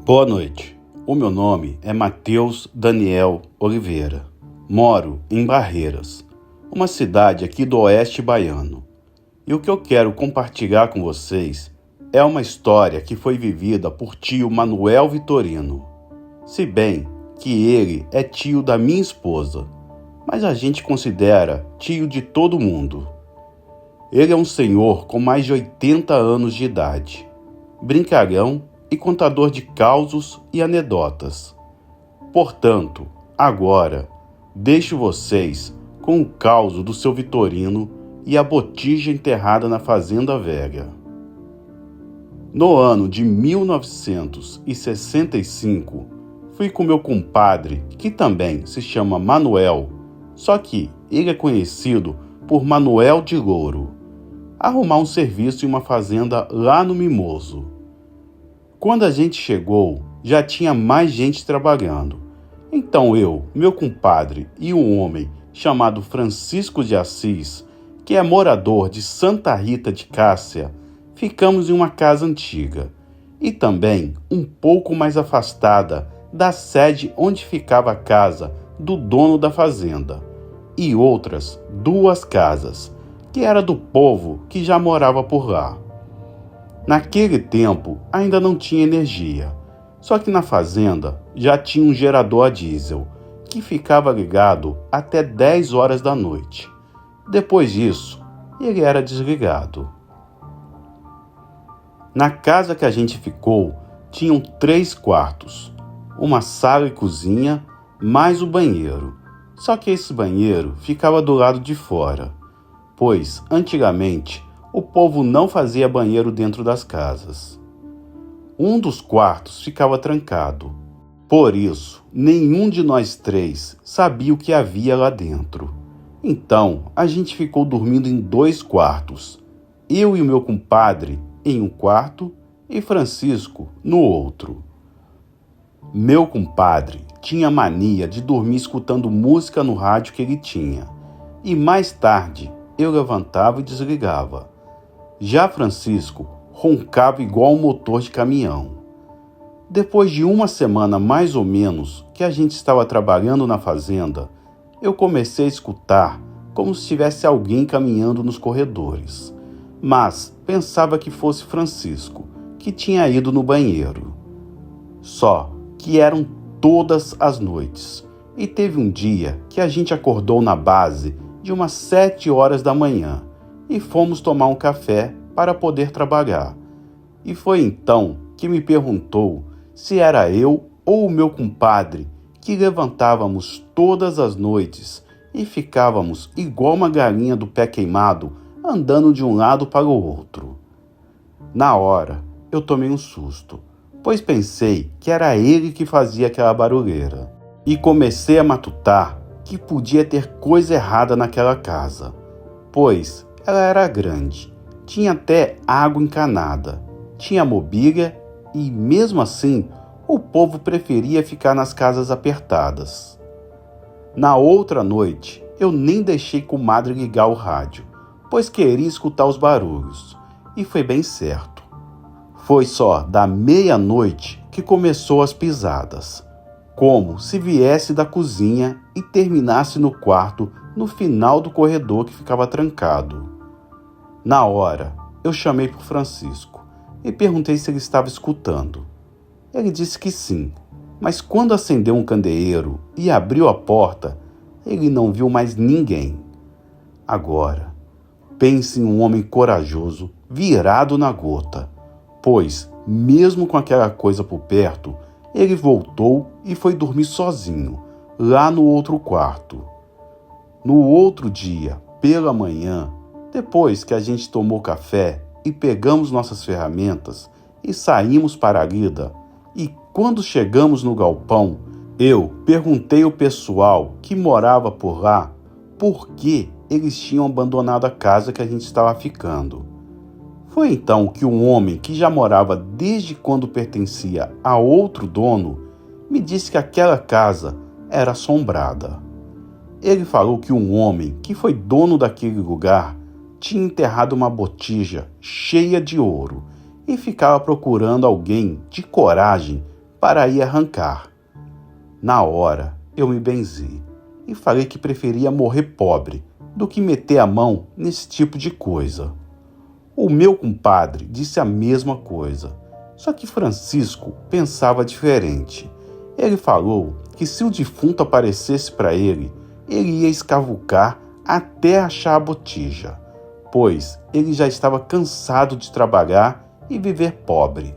Boa noite. O meu nome é Matheus Daniel Oliveira. Moro em Barreiras, uma cidade aqui do oeste baiano. E o que eu quero compartilhar com vocês é uma história que foi vivida por tio Manuel Vitorino. Se bem que ele é tio da minha esposa, mas a gente considera tio de todo mundo. Ele é um senhor com mais de 80 anos de idade, brincalhão e contador de causos e anedotas. Portanto, agora, deixo vocês com o caos do seu Vitorino e a botija enterrada na fazenda velha. No ano de 1965, fui com meu compadre, que também se chama Manuel, só que ele é conhecido por Manuel de Louro, arrumar um serviço em uma fazenda lá no Mimoso. Quando a gente chegou, já tinha mais gente trabalhando. Então eu, meu compadre e um homem chamado Francisco de Assis, que é morador de Santa Rita de Cássia, ficamos em uma casa antiga e também um pouco mais afastada da sede onde ficava a casa do dono da fazenda e outras 2 casas, que era do povo que já morava por lá. Naquele tempo ainda não tinha energia, só que na fazenda já tinha um gerador a diesel, que ficava ligado até 10 horas da noite. Depois disso, ele era desligado. Na casa que a gente ficou, tinham 3 quartos, uma sala e cozinha, mais o banheiro. Só que esse banheiro ficava do lado de fora, pois, antigamente, o povo não fazia banheiro dentro das casas. Um dos quartos ficava trancado. Por isso, nenhum de nós 3 sabia o que havia lá dentro. Então, a gente ficou dormindo em 2 quartos. Eu e o meu compadre em um quarto e Francisco no outro. Meu compadre tinha mania de dormir escutando música no rádio que ele tinha. E mais tarde, eu levantava e desligava. Já Francisco roncava igual um motor de caminhão. Depois de uma semana mais ou menos que a gente estava trabalhando na fazenda, eu comecei a escutar como se tivesse alguém caminhando nos corredores. Mas pensava que fosse Francisco, que tinha ido no banheiro. Só que eram todas as noites. E teve um dia que a gente acordou na base de umas 7 horas da manhã. E fomos tomar um café para poder trabalhar. E foi então que me perguntou se era eu ou o meu compadre que levantávamos todas as noites e ficávamos igual uma galinha do pé queimado, andando de um lado para o outro. Na hora, eu tomei um susto, pois pensei que era ele que fazia aquela barulheira. E comecei a matutar que podia ter coisa errada naquela casa, pois ela era grande, tinha até água encanada, tinha mobília e, mesmo assim, o povo preferia ficar nas casas apertadas. Na outra noite, eu nem deixei comadre ligar o rádio, pois queria escutar os barulhos, e foi bem certo. Foi só da meia-noite que começou as pisadas, como se viesse da cozinha e terminasse no quarto no final do corredor que ficava trancado. Na hora, eu chamei por Francisco e perguntei se ele estava escutando. Ele disse que sim, mas quando acendeu um candeeiro e abriu a porta, ele não viu mais ninguém. Agora, pense em um homem corajoso, virado na gota, pois, mesmo com aquela coisa por perto, ele voltou e foi dormir sozinho, lá no outro quarto. No outro dia, pela manhã, depois que a gente tomou café e pegamos nossas ferramentas e saímos para a lida, e quando chegamos no galpão, eu perguntei ao pessoal que morava por lá por que eles tinham abandonado a casa que a gente estava ficando. Foi então que um homem que já morava desde quando pertencia a outro dono me disse que aquela casa era assombrada. Ele falou que um homem que foi dono daquele lugar tinha enterrado uma botija cheia de ouro e ficava procurando alguém de coragem para ir arrancar. Na hora, eu me benzi e falei que preferia morrer pobre do que meter a mão nesse tipo de coisa. O meu compadre disse a mesma coisa, só que Francisco pensava diferente. Ele falou que se o defunto aparecesse para ele ia escavucar até achar a botija, pois ele já estava cansado de trabalhar e viver pobre.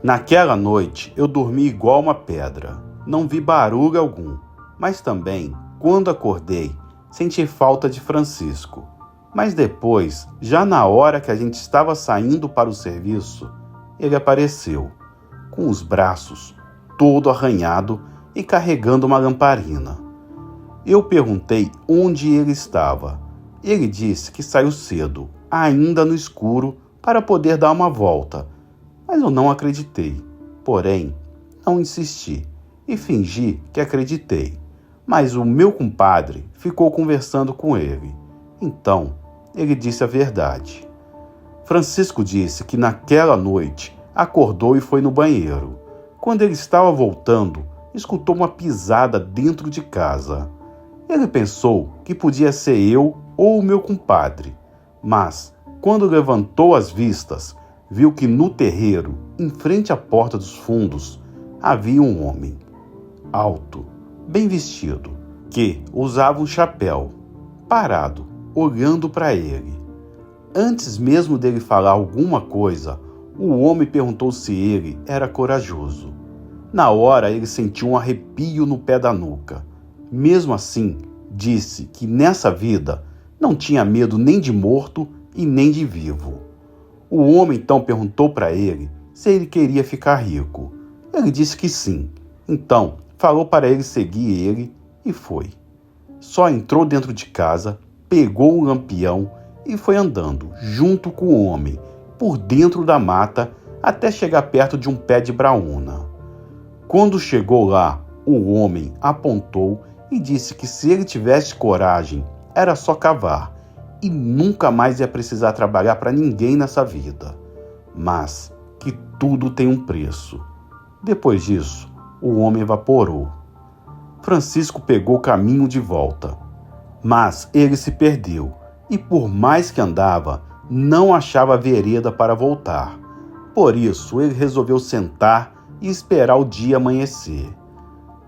Naquela noite eu dormi igual uma pedra. Não vi barulho algum, mas também, quando acordei, senti falta de Francisco. Mas depois, já na hora que a gente estava saindo para o serviço, ele apareceu, com os braços todo arranhado e carregando uma lamparina. Eu perguntei onde ele estava. Ele disse que saiu cedo, ainda no escuro, para poder dar uma volta. Mas eu não acreditei. Porém, não insisti e fingi que acreditei. Mas o meu compadre ficou conversando com ele. Então, ele disse a verdade. Francisco disse que naquela noite acordou e foi no banheiro. Quando ele estava voltando, escutou uma pisada dentro de casa. Ele pensou que podia ser eu ou o meu compadre, mas, quando levantou as vistas, viu que no terreiro, em frente à porta dos fundos, havia um homem, alto, bem vestido, que usava um chapéu, parado, olhando para ele. Antes mesmo dele falar alguma coisa, o homem perguntou se ele era corajoso. Na hora ele sentiu um arrepio no pé da nuca. Mesmo assim, disse que nessa vida não tinha medo nem de morto e nem de vivo. O homem então perguntou para ele se ele queria ficar rico. Ele disse que sim. Então falou para ele seguir ele e foi. Só entrou dentro de casa, pegou um lampião e foi andando junto com o homem por dentro da mata até chegar perto de um pé de braúna. Quando chegou lá, o homem apontou e disse que se ele tivesse coragem, era só cavar e nunca mais ia precisar trabalhar para ninguém nessa vida. Mas que tudo tem um preço. Depois disso, o homem evaporou. Francisco pegou o caminho de volta, mas ele se perdeu e por mais que andava, não achava a vereda para voltar. Por isso, ele resolveu sentar e esperar o dia amanhecer.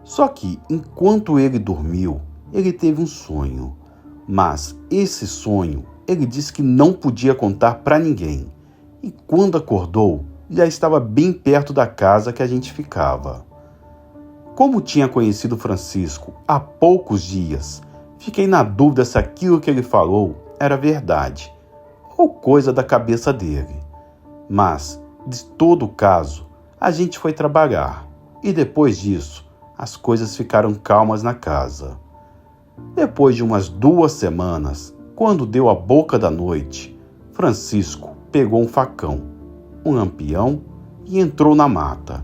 Só que, enquanto ele dormiu, ele teve um sonho. Mas esse sonho, ele disse que não podia contar para ninguém. E quando acordou, já estava bem perto da casa que a gente ficava. Como tinha conhecido Francisco há poucos dias, fiquei na dúvida se aquilo que ele falou era verdade ou coisa da cabeça dele. Mas, de todo caso, a gente foi trabalhar e depois disso, as coisas ficaram calmas na casa. Depois de umas 2 semanas, quando deu a boca da noite, Francisco pegou um facão, um lampião e entrou na mata.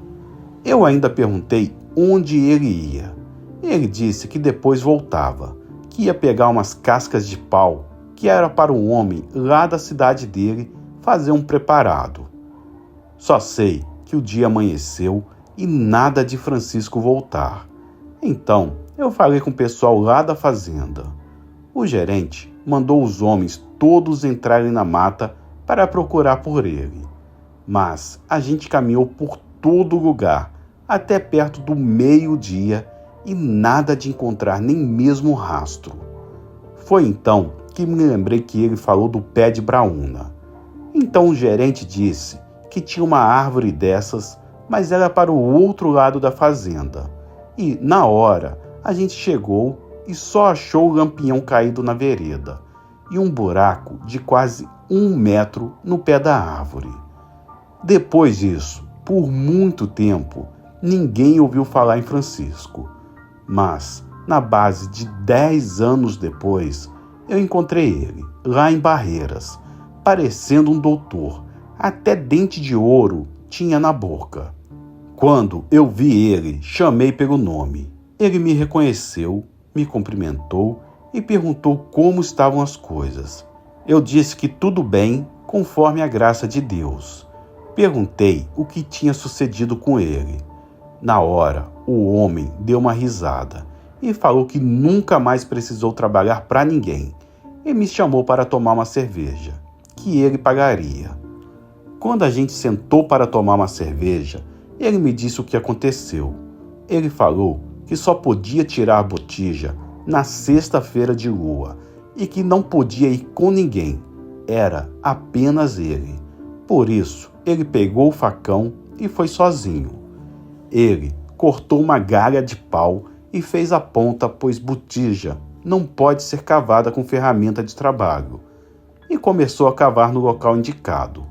Eu ainda perguntei onde ele ia. Ele disse que depois voltava, que ia pegar umas cascas de pau, que era para um homem lá da cidade dele fazer um preparado. Só sei que o dia amanheceu e nada de Francisco voltar. Então, eu falei com o pessoal lá da fazenda. O gerente mandou os homens todos entrarem na mata para procurar por ele. Mas a gente caminhou por todo lugar, até perto do meio-dia, e nada de encontrar nem mesmo rastro. Foi então que me lembrei que ele falou do pé de braúna. Então o gerente disse que tinha uma árvore dessas, mas era para o outro lado da fazenda. E, na hora, a gente chegou e só achou o lampião caído na vereda e um buraco de quase 1 metro no pé da árvore. Depois disso, por muito tempo, ninguém ouviu falar em Francisco. Mas, na base de 10 anos depois, eu encontrei ele, lá em Barreiras, parecendo um doutor. Até dente de ouro tinha na boca. Quando eu vi ele, chamei pelo nome. Ele me reconheceu, me cumprimentou e perguntou como estavam as coisas. Eu disse que tudo bem, conforme a graça de Deus. Perguntei o que tinha sucedido com ele. Na hora, o homem deu uma risada e falou que nunca mais precisou trabalhar para ninguém e me chamou para tomar uma cerveja, que ele pagaria. Quando a gente sentou para tomar uma cerveja, ele me disse o que aconteceu. Ele falou que só podia tirar a botija na sexta-feira de lua e que não podia ir com ninguém. Era apenas ele. Por isso, ele pegou o facão e foi sozinho. Ele cortou uma galha de pau e fez a ponta, pois botija não pode ser cavada com ferramenta de trabalho. E começou a cavar no local indicado.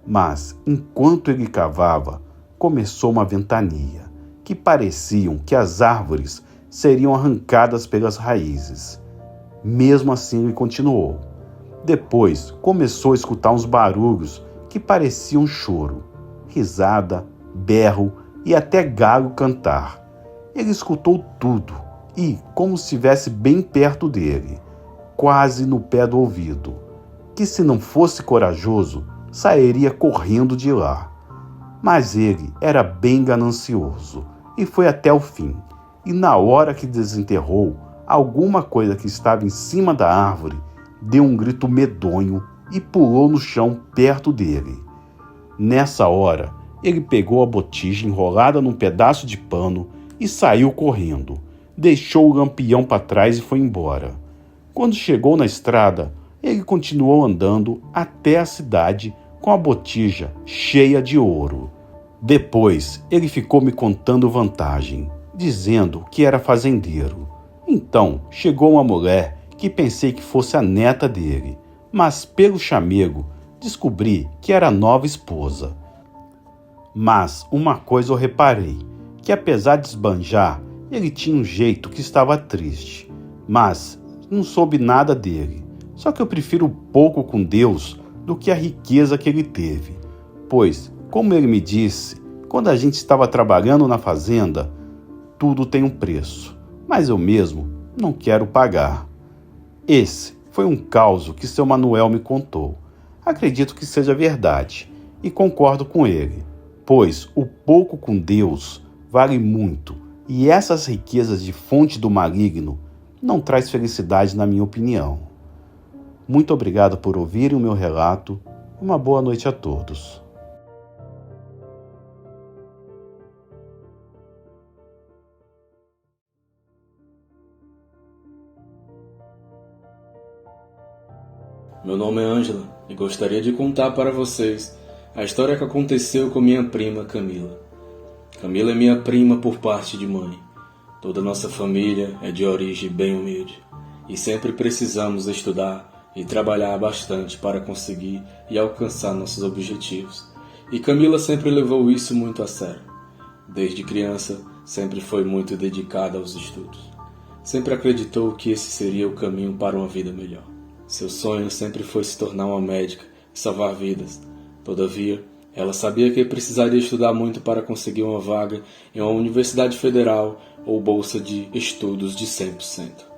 Mas, enquanto ele cavava, começou uma ventania, que pareciam que as árvores seriam arrancadas pelas raízes. Mesmo assim, ele continuou. Depois, começou a escutar uns barulhos que pareciam choro, risada, berro e até galo cantar. Ele escutou tudo e, como se estivesse bem perto dele, quase no pé do ouvido, que se não fosse corajoso, sairia correndo de lá. Mas ele era bem ganancioso e foi até o fim. E na hora que desenterrou, alguma coisa que estava em cima da árvore deu um grito medonho e pulou no chão perto dele. Nessa hora, ele pegou a botija enrolada num pedaço de pano e saiu correndo. Deixou o lampião para trás e foi embora. Quando chegou na estrada, ele continuou andando até a cidade com a botija cheia de ouro. Depois, ele ficou me contando vantagem, dizendo que era fazendeiro. Então, chegou uma mulher que pensei que fosse a neta dele, mas pelo chamego, descobri que era a nova esposa. Mas uma coisa eu reparei, que apesar de esbanjar, ele tinha um jeito que estava triste. Mas não soube nada dele. Só que eu prefiro pouco com Deus do que a riqueza que ele teve. Pois, como ele me disse, quando a gente estava trabalhando na fazenda, tudo tem um preço, mas eu mesmo não quero pagar. Esse foi um causo que seu Manuel me contou. Acredito que seja verdade e concordo com ele, pois o pouco com Deus vale muito e essas riquezas de fonte do maligno não traz felicidade na minha opinião. Muito obrigado por ouvirem o meu relato. Uma boa noite a todos. Meu nome é Ângela e gostaria de contar para vocês a história que aconteceu com minha prima Camila. Camila é minha prima por parte de mãe. Toda nossa família é de origem bem humilde e sempre precisamos estudar e trabalhar bastante para conseguir e alcançar nossos objetivos. E Camila sempre levou isso muito a sério. Desde criança, sempre foi muito dedicada aos estudos. Sempre acreditou que esse seria o caminho para uma vida melhor. Seu sonho sempre foi se tornar uma médica e salvar vidas. Todavia, ela sabia que precisaria estudar muito para conseguir uma vaga em uma universidade federal ou bolsa de estudos de 100%.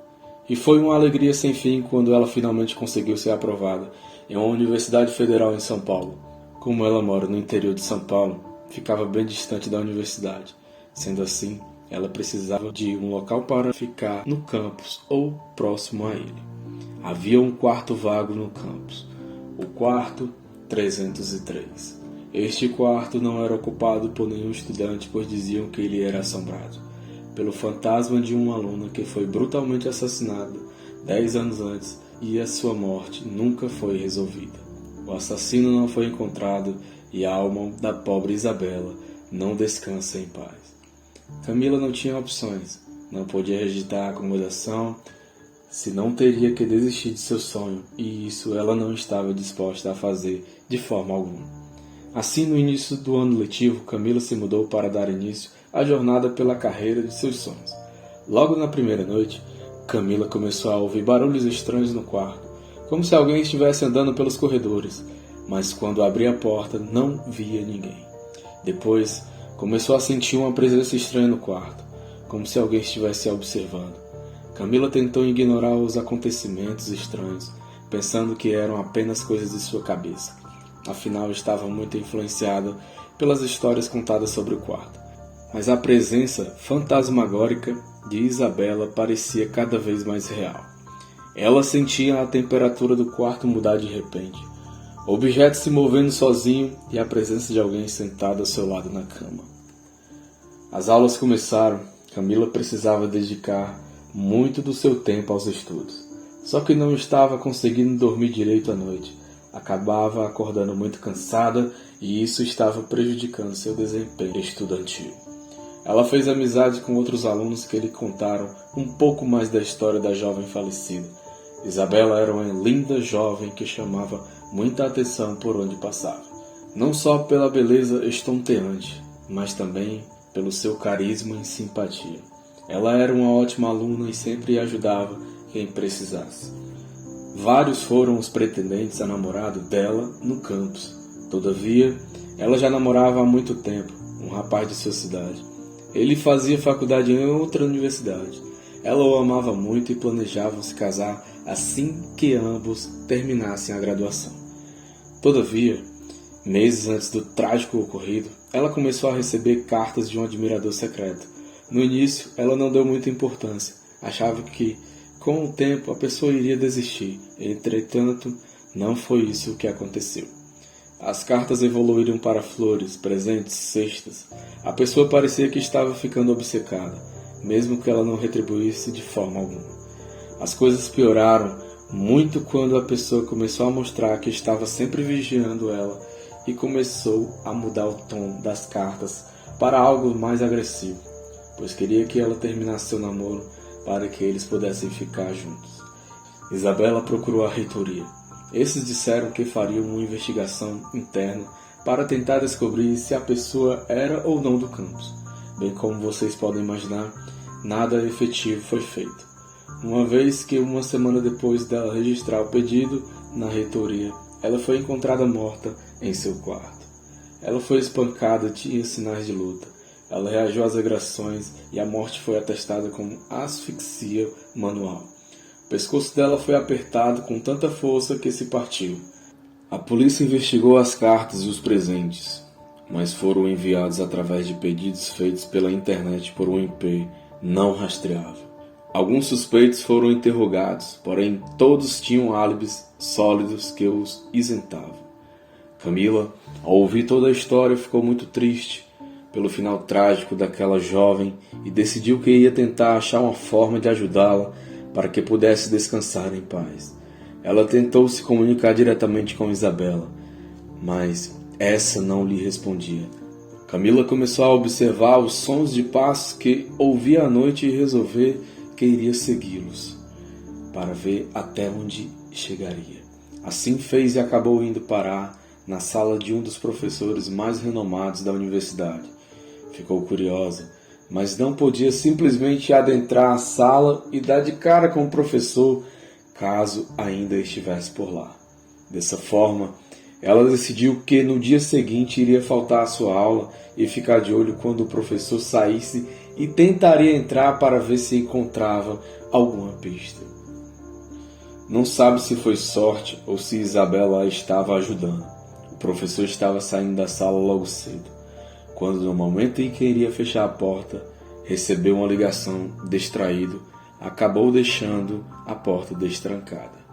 E foi uma alegria sem fim quando ela finalmente conseguiu ser aprovada em uma universidade federal em São Paulo. Como ela mora no interior de São Paulo, ficava bem distante da universidade. Sendo assim, ela precisava de um local para ficar no campus ou próximo a ele. Havia um quarto vago no campus, o quarto 303. Este quarto não era ocupado por nenhum estudante, pois diziam que ele era assombrado pelo fantasma de uma aluna que foi brutalmente assassinada 10 anos antes e a sua morte nunca foi resolvida. O assassino não foi encontrado e a alma da pobre Isabela não descansa em paz. Camila não tinha opções, não podia rejeitar a acomodação, senão teria que desistir de seu sonho, e isso ela não estava disposta a fazer de forma alguma. Assim, no início do ano letivo, Camila se mudou para dar início à jornada pela carreira de seus sonhos. Logo na primeira noite, Camila começou a ouvir barulhos estranhos no quarto, como se alguém estivesse andando pelos corredores, mas quando abria a porta não via ninguém. Depois, começou a sentir uma presença estranha no quarto, como se alguém estivesse a observando. Camila tentou ignorar os acontecimentos estranhos, pensando que eram apenas coisas de sua cabeça. afinal estava muito influenciada pelas histórias contadas sobre o quarto. Mas a presença fantasmagórica de Isabela parecia cada vez mais real. Ela sentia a temperatura do quarto mudar de repente, objetos se movendo sozinho e a presença de alguém sentado ao seu lado na cama. As aulas começaram. Camila precisava dedicar muito do seu tempo aos estudos, só que não estava conseguindo dormir direito à noite. Acabava acordando muito cansada e isso estava prejudicando seu desempenho estudantil. Ela fez amizade com outros alunos que lhe contaram um pouco mais da história da jovem falecida. Isabela era uma linda jovem que chamava muita atenção por onde passava, não só pela beleza estonteante, mas também pelo seu carisma e simpatia. Ela era uma ótima aluna e sempre ajudava quem precisasse. Vários foram os pretendentes a namorado dela no campus. Todavia, ela já namorava há muito tempo, um rapaz de sua cidade. Ele fazia faculdade em outra universidade. Ela o amava muito e planejavam se casar assim que ambos terminassem a graduação. Todavia, meses antes do trágico ocorrido, ela começou a receber cartas de um admirador secreto. No início, ela não deu muita importância. Achava que, com o tempo, a pessoa iria desistir. Entretanto, não foi isso o que aconteceu. As cartas evoluíram para flores, presentes, cestas. A pessoa parecia que estava ficando obcecada, mesmo que ela não retribuísse de forma alguma. As coisas pioraram muito quando a pessoa começou a mostrar que estava sempre vigiando ela e começou a mudar o tom das cartas para algo mais agressivo, pois queria que ela terminasse seu namoro para que eles pudessem ficar juntos. Isabela procurou a reitoria. Esses disseram que fariam uma investigação interna para tentar descobrir se a pessoa era ou não do campus. Bem como vocês podem imaginar, nada efetivo foi feito. Uma vez que uma semana depois dela registrar o pedido na reitoria, ela foi encontrada morta em seu quarto. Ela foi espancada e tinha sinais de luta. Ela reagiu às agressões e a morte foi atestada como asfixia manual. O pescoço dela foi apertado com tanta força que se partiu. A polícia investigou as cartas e os presentes, mas foram enviados através de pedidos feitos pela internet por um IP não rastreável. Alguns suspeitos foram interrogados, porém todos tinham álibis sólidos que os isentavam. Camila, ao ouvir toda a história, ficou muito triste pelo final trágico daquela jovem e decidiu que ia tentar achar uma forma de ajudá-la para que pudesse descansar em paz. Ela tentou se comunicar diretamente com Isabela, mas essa não lhe respondia. Camila começou a observar os sons de passos que ouvia à noite e resolver que iria segui-los, para ver até onde chegaria. Assim fez e acabou indo parar na sala de um dos professores mais renomados da universidade. Ficou curiosa, mas não podia simplesmente adentrar a sala e dar de cara com o professor, caso ainda estivesse por lá. Dessa forma, ela decidiu que no dia seguinte iria faltar à sua aula e ficar de olho quando o professor saísse e tentaria entrar para ver se encontrava alguma pista. Não sabe se foi sorte ou se Isabela a estava ajudando. O professor estava saindo da sala logo cedo, quando no momento em que iria fechar a porta, recebeu uma ligação. Distraído, acabou deixando a porta destrancada.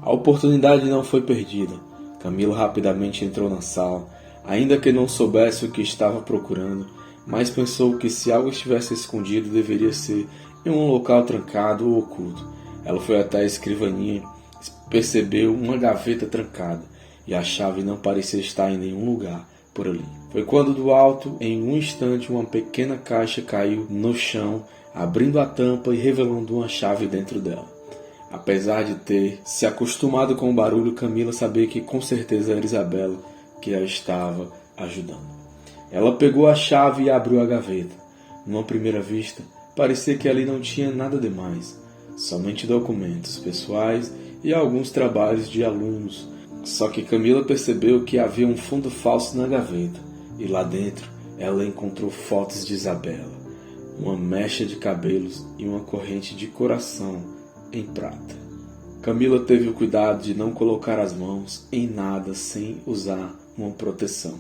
A oportunidade não foi perdida. Camila rapidamente entrou na sala, ainda que não soubesse o que estava procurando, mas pensou que se algo estivesse escondido deveria ser em um local trancado ou oculto. Ela foi até a escrivaninha, percebeu uma gaveta trancada e a chave não parecia estar em nenhum lugar por ali. Foi quando do alto, em um instante, uma pequena caixa caiu no chão, abrindo a tampa e revelando uma chave dentro dela. Apesar de ter se acostumado com o barulho, Camila sabia que com certeza era Isabela que a estava ajudando. Ela pegou a chave e abriu a gaveta. Numa primeira vista, parecia que ali não tinha nada demais, somente documentos pessoais e alguns trabalhos de alunos. Só que Camila percebeu que havia um fundo falso na gaveta, e lá dentro ela encontrou fotos de Isabela, uma mecha de cabelos e uma corrente de coração em prata. Camila teve o cuidado de não colocar as mãos em nada sem usar uma proteção,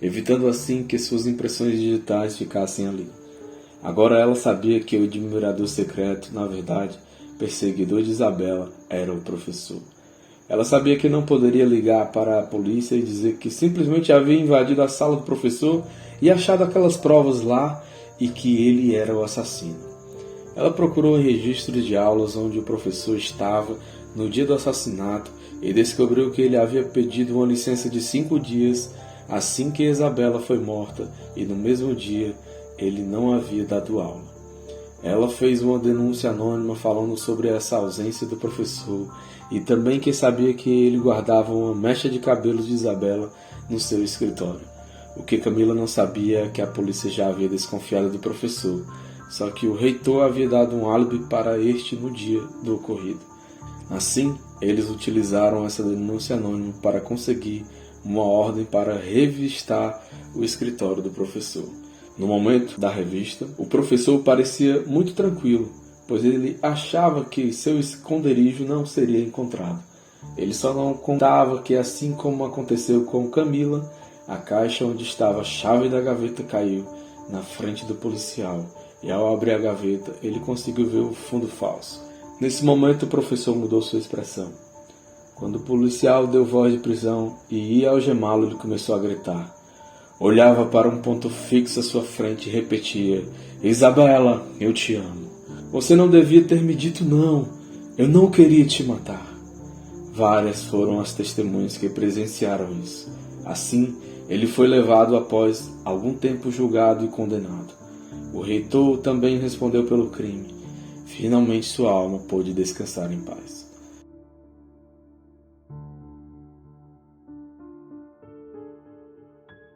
evitando assim que suas impressões digitais ficassem ali. Agora ela sabia que o admirador secreto, na verdade, perseguidor de Isabela, era o professor. Ela sabia que não poderia ligar para a polícia e dizer que simplesmente havia invadido a sala do professor e achado aquelas provas lá e que ele era o assassino. Ela procurou em registros de aulas onde o professor estava no dia do assassinato e descobriu que ele havia pedido uma licença de 5 dias assim que Isabela foi morta e no mesmo dia ele não havia dado aula. Ela fez uma denúncia anônima falando sobre essa ausência do professor e também que sabia que ele guardava uma mecha de cabelos de Isabela no seu escritório. O que Camila não sabia é que a polícia já havia desconfiado do professor, só que o reitor havia dado um álibi para este no dia do ocorrido. Assim, eles utilizaram essa denúncia anônima para conseguir uma ordem para revistar o escritório do professor. No momento da revista, o professor parecia muito tranquilo, pois ele achava que seu esconderijo não seria encontrado. Ele só não contava que, assim como aconteceu com Camila, a caixa onde estava a chave da gaveta caiu na frente do policial, e ao abrir a gaveta, ele conseguiu ver o fundo falso. Nesse momento, o professor mudou sua expressão. Quando o policial deu voz de prisão e ia algemá-lo, ele começou a gritar. Olhava para um ponto fixo à sua frente e repetia: Isabela, eu te amo. Você não devia ter me dito não. Eu não queria te matar. Várias foram as testemunhas que presenciaram isso. Assim, ele foi levado após algum tempo julgado e condenado. O reitor também respondeu pelo crime. Finalmente sua alma pôde descansar em paz.